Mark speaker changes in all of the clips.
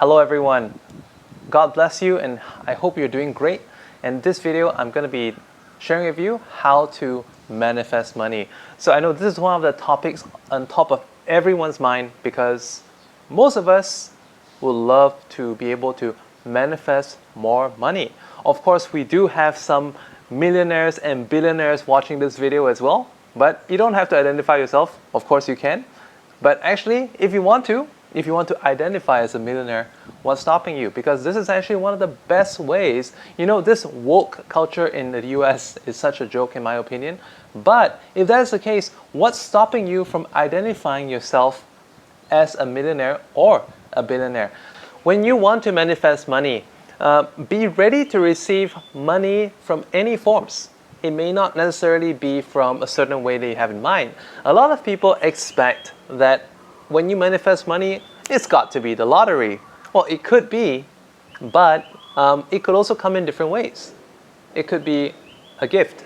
Speaker 1: Hello everyone, God bless you and I hope you're doing great. In this video, I'm going to be sharing with you how to manifest money. So I know this is one of the topics on top of everyone's mind because most of us would love to be able to manifest more money. Of course, we do have some millionaires and billionaires watching this video as well, but you don't have to identify yourself. Of course you can. But actually, if you want to identify as a millionaire, what's stopping you? Because this is actually one of the best ways. You know, this woke culture in the US is such a joke in my opinion. But if that is the case, what's stopping you from identifying yourself as a millionaire or a billionaire? When you want to manifest money, be ready to receive money from any forms. It may not necessarily be from a certain way that you have in mind. A lot of people expect that when you manifest money, it's got to be the lottery. Well, it could be, but it could also come in different ways. It could be a gift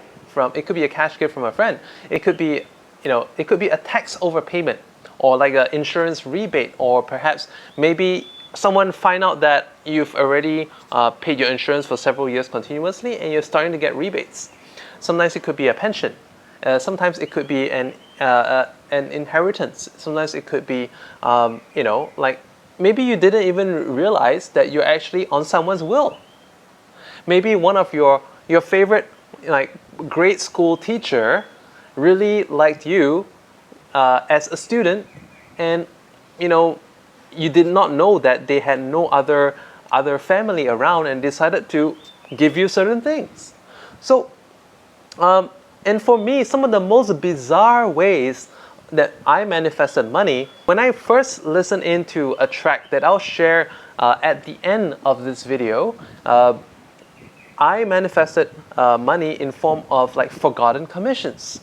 Speaker 1: it could be a cash gift from a friend. It could be, it could be a tax overpayment or like an insurance rebate, or perhaps maybe someone find out that you've already paid your insurance for several years continuously and you're starting to get rebates. Sometimes it could be a pension. Sometimes it could be an inheritance. Sometimes it could be, like maybe you didn't even realize that you're actually on someone's will. Maybe one of your favorite grade school teacher really liked you as a student, and you did not know that they had no other family around and decided to give you certain things. So and for me, some of the most bizarre ways that I manifested money, when I first listened into a track that I'll share at the end of this video, I manifested money in form of like forgotten commissions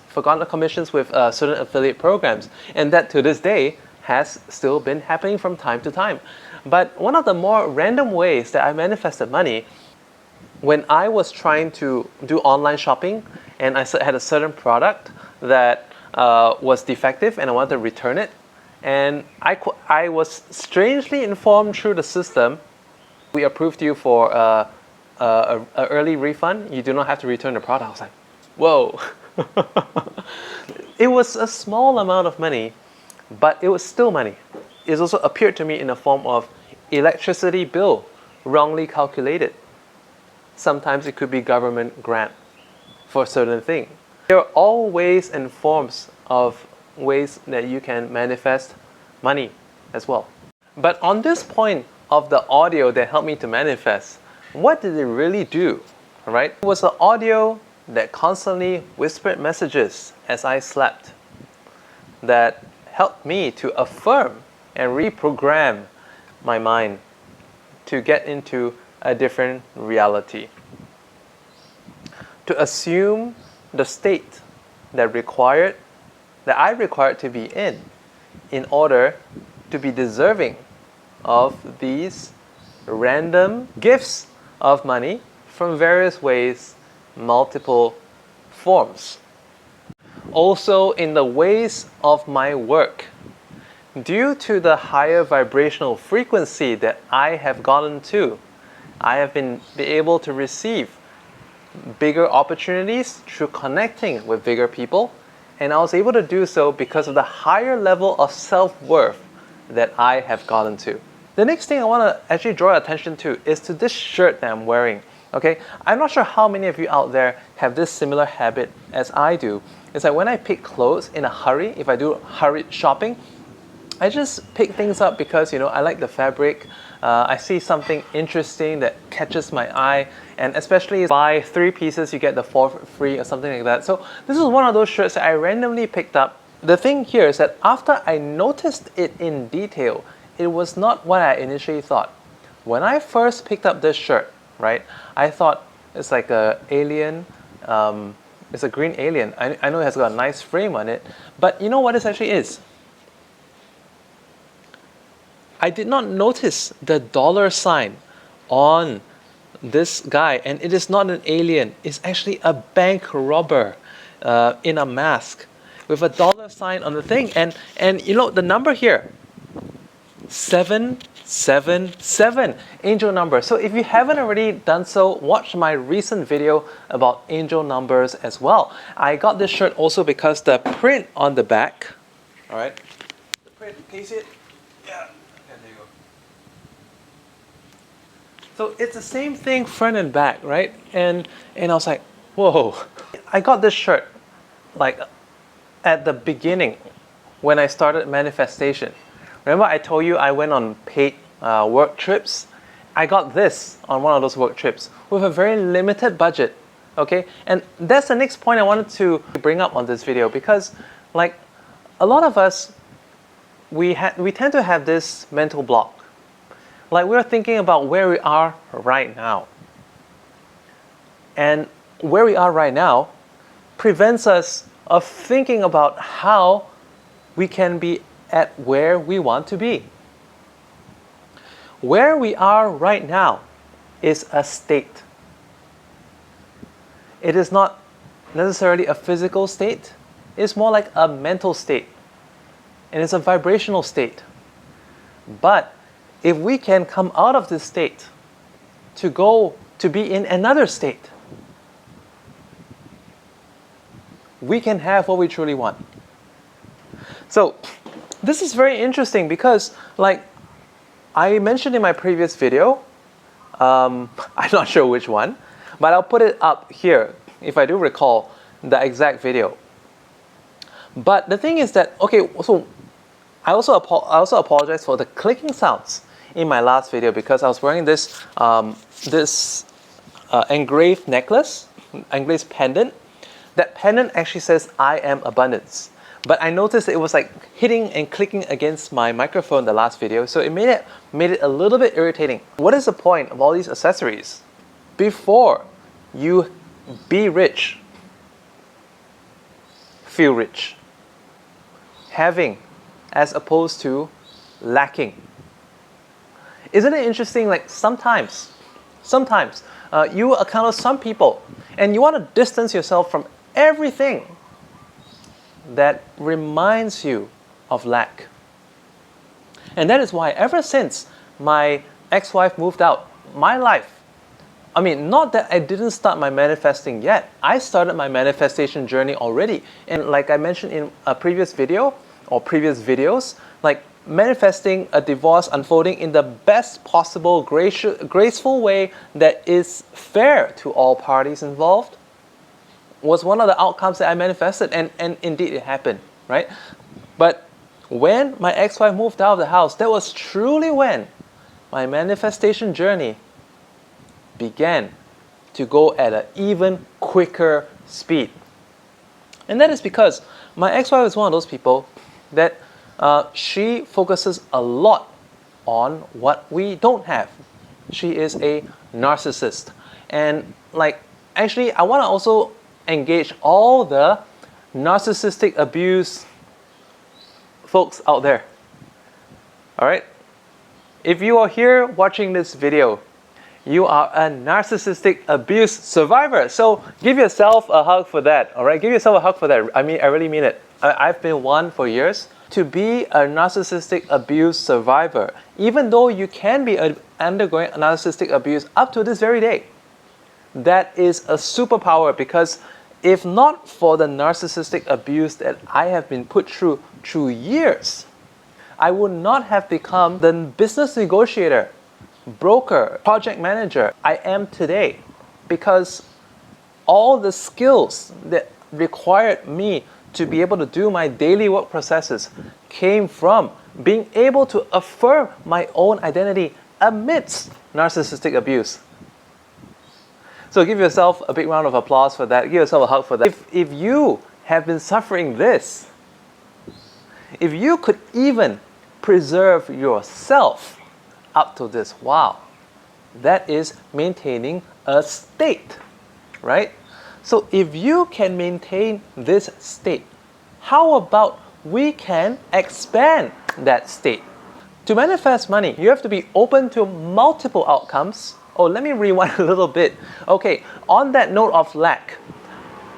Speaker 1: with certain affiliate programs, and that to this day has still been happening from time to time. But one of the more random ways that I manifested money, when I was trying to do online shopping and I had a certain product that was defective and I wanted to return it, and I was strangely informed through the system, we approved you for an early refund, you do not have to return the product. I was like, whoa. It was a small amount of money, but it was still money. It also appeared to me in the form of electricity bill wrongly calculated. Sometimes it could be government grant for a certain thing. There are all ways and forms of ways that you can manifest money as well. But on this point of the audio that helped me to manifest, what did it really do? All right? It was the audio that constantly whispered messages as I slept that helped me to affirm and reprogram my mind to get into a different reality, to assume the state that I required to be in order to be deserving of these random gifts of money from various ways, multiple forms. Also in the ways of my work, due to the higher vibrational frequency that I have gotten to, I have been able to receive bigger opportunities through connecting with bigger people, and I was able to do so because of the higher level of self-worth that I have gotten to. The next thing I want to actually draw attention to is to this shirt that I'm wearing. Okay, I'm not sure how many of you out there have this similar habit as I do. It's like when I pick clothes in a hurry, if I do hurried shopping, I just pick things up because I like the fabric. I see something interesting that catches my eye, and especially buy 3 pieces you get the 4th free or something like that. So this is one of those shirts that I randomly picked up. The thing here is that after I noticed it in detail, it was not what I initially thought. When I first picked up this shirt, right, I thought it's like an alien. It's a green alien. I know it has got a nice frame on it, but you know what this actually is? I did not notice the $ on this guy, and it is not an alien. It's actually a bank robber in a mask with a $ on the thing, and the number here, 777 angel number. So if you haven't already done so, watch my recent video about angel numbers as well. I got this shirt also because the print on the back, all right, the print, can you see it? Yeah, okay, there you go. So it's the same thing front and back, right? And I was like, whoa. I got this shirt like at the beginning when I started manifestation. Remember I told you I went on paid work trips? I got this on one of those work trips with a very limited budget, okay? And that's the next point I wanted to bring up on this video, because like a lot of us, we tend to have this mental block. Like we're thinking about where we are right now. And where we are right now prevents us of thinking about how we can be at where we want to be. Where we are right now is a state. It is not necessarily a physical state. It's more like a mental state. And it's a vibrational state. But if we can come out of this state to go to be in another state, we can have what we truly want. So this is very interesting because, like I mentioned in my previous video, I'm not sure which one, but I'll put it up here if I do recall the exact video. But the thing is that, okay, so I also apologize for the clicking sounds in my last video because I was wearing this engraved necklace, engraved pendant. That pendant actually says, I am abundance. But I noticed it was like hitting and clicking against my microphone in the last video, so it made it a little bit irritating. What is the point of all these accessories? Before you be rich, feel rich. Having as opposed to lacking. Isn't it interesting, like sometimes you encounter some people and you want to distance yourself from everything that reminds you of lack. And that is why ever since my ex-wife moved out, my life, I mean, not that I didn't start my manifesting yet. I started my manifestation journey already. And like I mentioned in a previous video or previous videos, like manifesting a divorce unfolding in the best possible graceful way that is fair to all parties involved was one of the outcomes that I manifested, and indeed it happened, right? But when my ex-wife moved out of the house, that was truly when my manifestation journey began to at an even quicker speed. And that is because my ex-wife is one of those people that she focuses a lot on what we don't have. She is a narcissist. And like, actually, I want to also engage all the narcissistic abuse folks out there. All right? If you are here watching this video, you are a narcissistic abuse survivor. So give yourself a hug for that. All right? Give yourself a hug for that. I mean, I really mean it. I've been one for years. To be a narcissistic abuse survivor, even though you can be undergoing narcissistic abuse up to this very day, that is a superpower, because if not for the narcissistic abuse that I have been put through years, I would not have become the business negotiator, broker, project manager I am today, because all the skills that required me to be able to do my daily work processes came from being able to affirm my own identity amidst narcissistic abuse. So give yourself a big round of applause for that. Give yourself a hug for that. If you have been suffering this, if you could even preserve yourself up to this, wow, that is maintaining a state, right? So if you can maintain this state, how about we can expand that state? To manifest money, you have to be open to multiple outcomes. Oh, let me rewind a little bit. Okay, on that note of lack,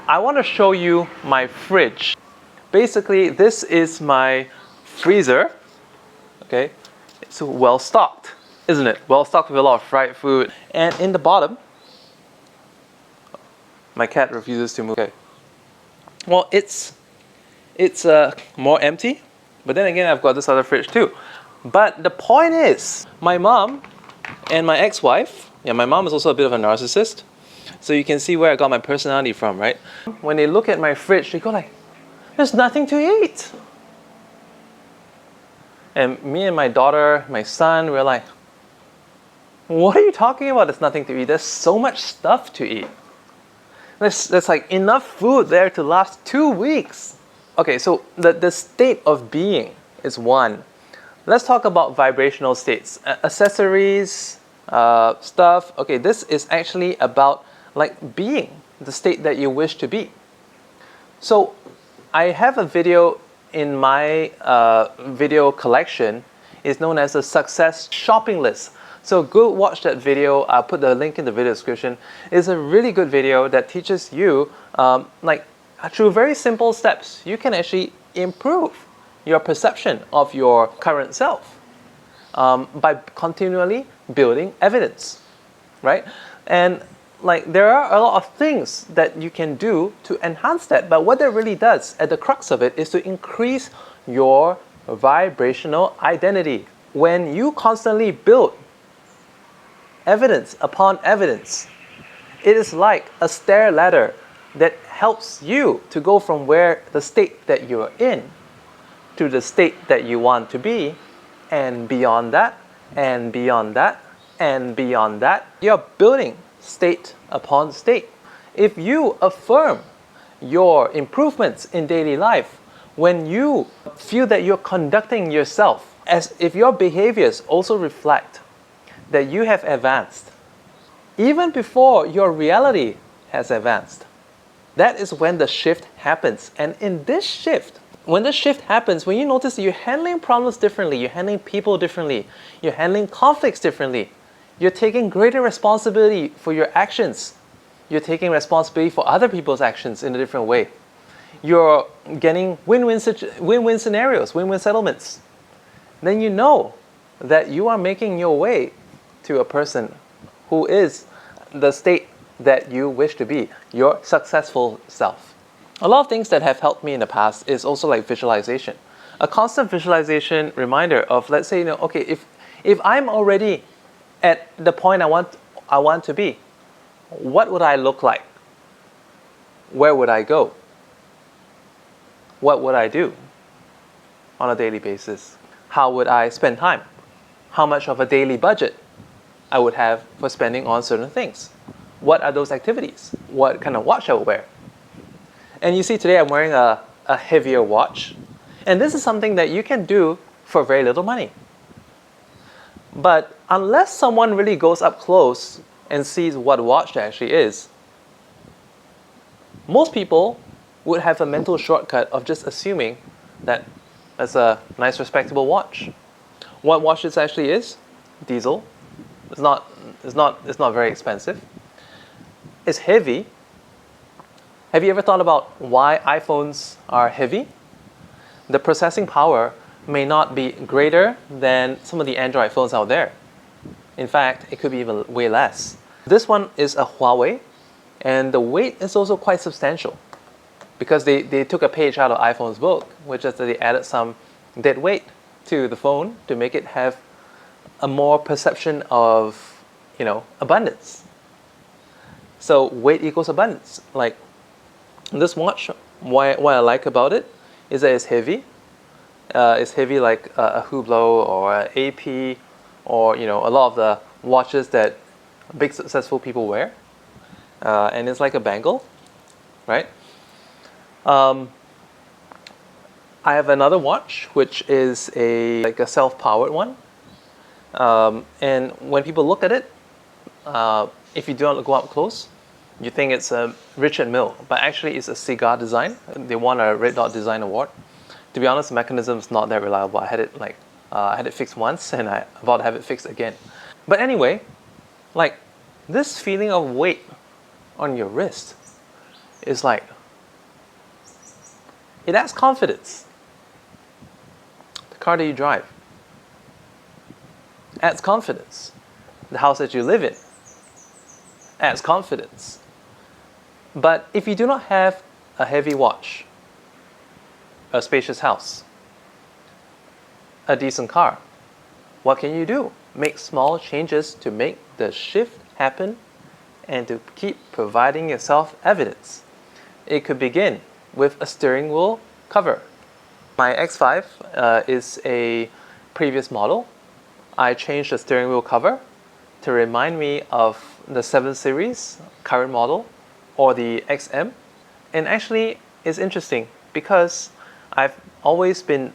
Speaker 1: I want to show you my fridge. Basically, this is my freezer. Okay, it's well stocked, isn't it? Well stocked with a lot of fried food. And in the bottom, my cat refuses to move. Okay. Well, it's more empty, but then again, I've got this other fridge too. But the point is, my mom and my ex-wife, yeah, my mom is also a bit of a narcissist, so you can see where I got my personality from, right? When they look at my fridge, they go like, there's nothing to eat. And me and my daughter, my son, we're like, what are you talking about? There's nothing to eat. There's so much stuff to eat. There's like enough food there to last 2 weeks. Okay, so the state of being is one. Let's talk about vibrational states. Accessories, stuff. Okay, this is actually about like being, the state that you wish to be. So I have a video in my video collection. It's known as the Success Shopping List. So go watch that video. I'll put the link in the video description. It's a really good video that teaches you like through very simple steps, you can actually improve your perception of your current self by continually building evidence, right? And like there are a lot of things that you can do to enhance that, but what that really does at the crux of it is to increase your vibrational identity. When you constantly build evidence upon evidence, it is like a stair ladder that helps you to go from where the state that you're in to the state that you want to be, and beyond that, and beyond that, and beyond that. You're building state upon state. If you affirm your improvements in daily life, when you feel that you're conducting yourself as if your behaviors also reflect that you have advanced, even before your reality has advanced, that is when the shift happens. And in this shift, when the shift happens, when you notice that you're handling problems differently, you're handling people differently, you're handling conflicts differently, you're taking greater responsibility for your actions, you're taking responsibility for other people's actions in a different way, you're getting win-win scenarios, win-win settlements, then you know that you are making your way to a person who is the state that you wish to be, your successful self. A lot of things that have helped me in the past is also like visualization. A constant visualization reminder of, let's say, okay, if I'm already at the point I want to be, what would I look like? Where would I go? What would I do on a daily basis? How would I spend time? How much of a daily budget I would have for spending on certain things? What are those activities? What kind of watch I would wear? And you see today I'm wearing a heavier watch. And this is something that you can do for very little money. But unless someone really goes up close and sees what watch that actually is, most people would have a mental shortcut of just assuming that that's a nice respectable watch. What watch this actually is? Diesel. It's not very expensive. It's heavy. Have you ever thought about why iPhones are heavy? The processing power may not be greater than some of the Android phones out there. In fact, it could be even way less. This one is a Huawei, and the weight is also quite substantial because they took a page out of iPhone's book, which is that they added some dead weight to the phone to make it have a more perception of, abundance. So weight equals abundance. Like this watch, what I like about it is that it's heavy. It's heavy like a Hublot or an AP or a lot of the watches that big successful people wear. And it's like a bangle, right? I have another watch which is like a self-powered one. And when people look at it, if you don't go up close, you think it's a Richard Mille, but actually it's a cigar design. They won a Red Dot Design Award. To be honest, the mechanism is not that reliable. I had it fixed once, and I'm about to have it fixed again. But anyway, like this feeling of weight on your wrist is like, it adds confidence. The car that you drive, adds confidence. The house that you live in adds confidence. But if you do not have a heavy watch, a spacious house, a decent car, what can you do? Make small changes to make the shift happen and to keep providing yourself evidence. It could begin with a steering wheel cover. My X5 is a previous model. I changed the steering wheel cover to remind me of the 7 Series current model or the XM. And actually it's interesting because I've always been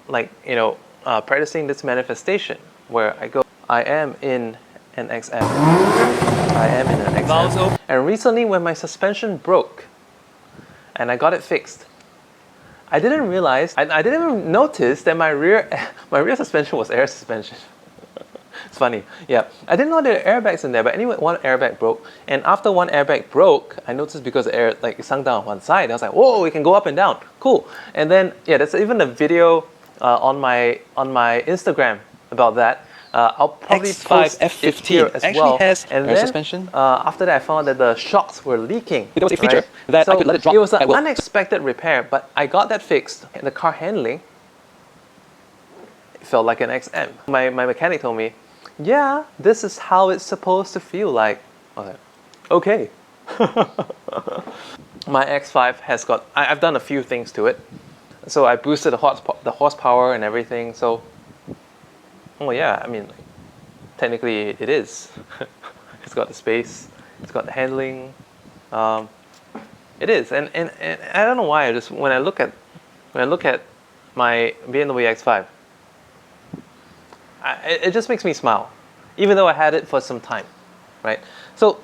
Speaker 1: practicing this manifestation where I go, I am in an XM. I am in an XM. And recently when my suspension broke and I got it fixed, I didn't realize, I didn't even notice that my rear suspension was air suspension. It's funny, yeah. I didn't know there were airbags in there, but anyway, one airbag broke. And after one airbag broke, I noticed because the air it sunk down on one side. I was like, whoa, it can go up and down. Cool. And then, yeah, there's even a video on my Instagram about that. I'll probably post it here as well.
Speaker 2: Has
Speaker 1: and
Speaker 2: air
Speaker 1: then,
Speaker 2: suspension.
Speaker 1: After that, I found that the shocks were leaking.
Speaker 2: There was a feature that
Speaker 1: so
Speaker 2: I could let it drop.
Speaker 1: It was an unexpected repair, but I got that fixed. And the car handling, it felt like an XM. My mechanic told me, yeah, this is how it's supposed to feel like. I was like, okay. My X5 has got, I've done a few things to it. So I boosted the horsepower and everything. So, oh yeah, I mean, technically it is. It's got the space, it's got the handling. It is, and I don't know why. Just when I look at my BMW X5, it just makes me smile, even though I had it for some time, right? So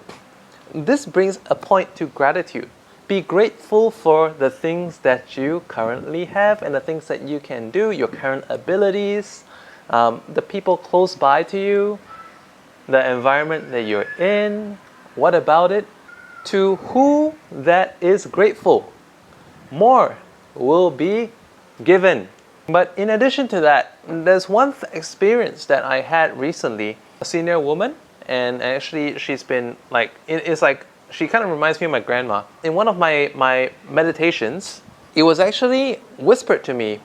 Speaker 1: this brings a point to gratitude. Be grateful for the things that you currently have and the things that you can do, your current abilities, the people close by to you, the environment that you're in. What about it? To who that is grateful, more will be given. But in addition to that, there's one experience that I had recently. A senior woman, and actually she's been it's like she kind of reminds me of my grandma. In one of my meditations, it was actually whispered to me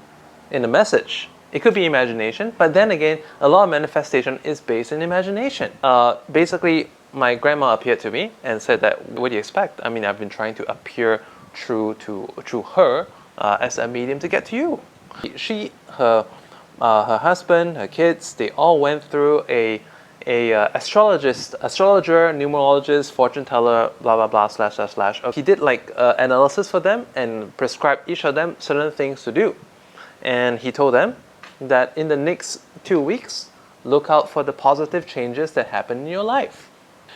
Speaker 1: in a message. It could be imagination, but then again, a lot of manifestation is based in imagination. Basically, my grandma appeared to me and said that, what do you expect? I mean, I've been trying to appear true to her as a medium to get to you. Her husband, her kids, they all went through a astrologer, numerologist, fortune teller, blah blah blah //. He did analysis for them and prescribed each of them certain things to do. And he told them that in the next 2 weeks, look out for the positive changes that happen in your life.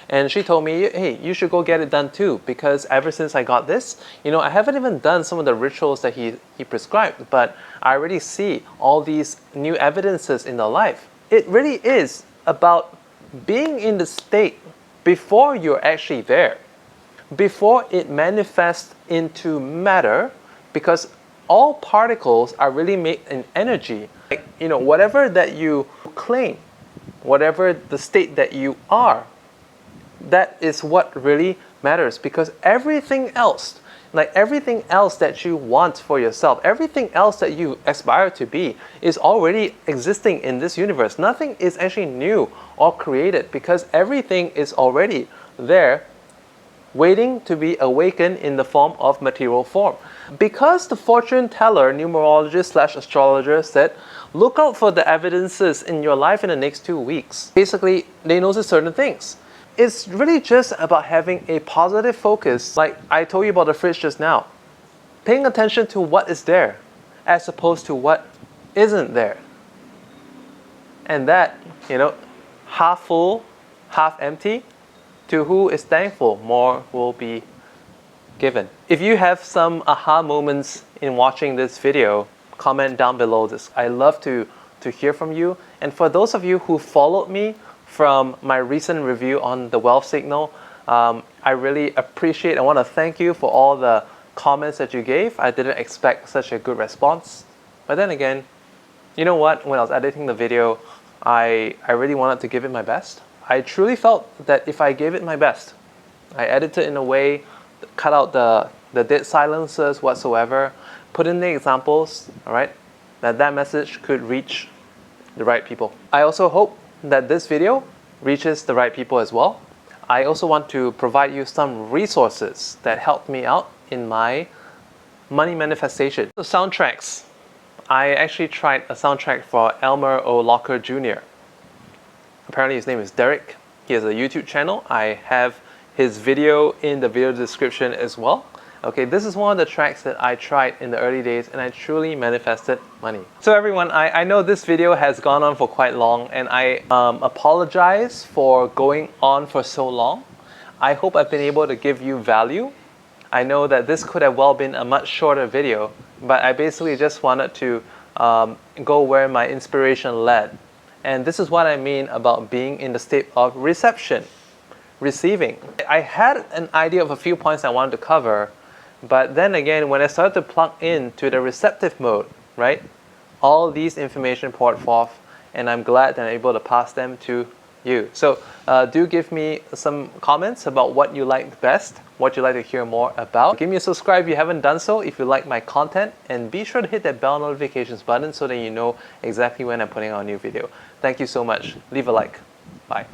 Speaker 1: And she told me, hey, you should go get it done too, because ever since I got this, I haven't even done some of the rituals that he prescribed, but I already see all these new evidences in the life. It really is about being in the state before you're actually there, before it manifests into matter, because all particles are really made in energy. Whatever that you claim, whatever the state that you are, that is what really matters, because everything else that you want for yourself, everything else that you aspire to be is already existing in this universe. Nothing is actually new or created, because everything is already there waiting to be awakened in the form of material form. Because the fortune teller, numerologist / astrologer said, look out for the evidences in your life in the next 2 weeks. Basically, they notice certain things. It's really just about having a positive focus. Like I told you about the fridge just now. Paying attention to what is there as opposed to what isn't there. And that, half full, half empty, to who is thankful, more will be given. If you have some aha moments in watching this video, comment down below this. I love to hear from you. And for those of you who followed me from my recent review on the wealth signal, I really appreciate, I want to thank you for all the comments that you gave. I didn't expect such a good response. But then again, you know what? When I was editing the video, I really wanted to give it my best. I truly felt that if I gave it my best, I edited in a way, cut out the dead silences whatsoever, put in the examples, all right, that message could reach the right people. I also hope that this video reaches the right people as well. I also want to provide you some resources that helped me out in my money manifestation. The soundtracks. I actually tried a soundtrack for Elmer O. Locker Jr. Apparently his name is Derek. He has a YouTube channel. I have his video in the video description as well. Okay, this is one of the tracks that I tried in the early days and I truly manifested money. So everyone, I know this video has gone on for quite long and I apologize for going on for so long. I hope I've been able to give you value. I know that this could have well been a much shorter video, but I basically just wanted to go where my inspiration led. And this is what I mean about being in the state of reception, receiving. I had an idea of a few points I wanted to cover, but then again, when I started to plug into the receptive mode, right, all these information poured forth, and I'm glad that I'm able to pass them to you. So do give me some comments about what you like best, what you'd like to hear more about. Give me a subscribe if you haven't done so if you like my content, and be sure to hit that bell notifications button so that you know exactly when I'm putting out a new video. Thank you so much. Leave a like. Bye.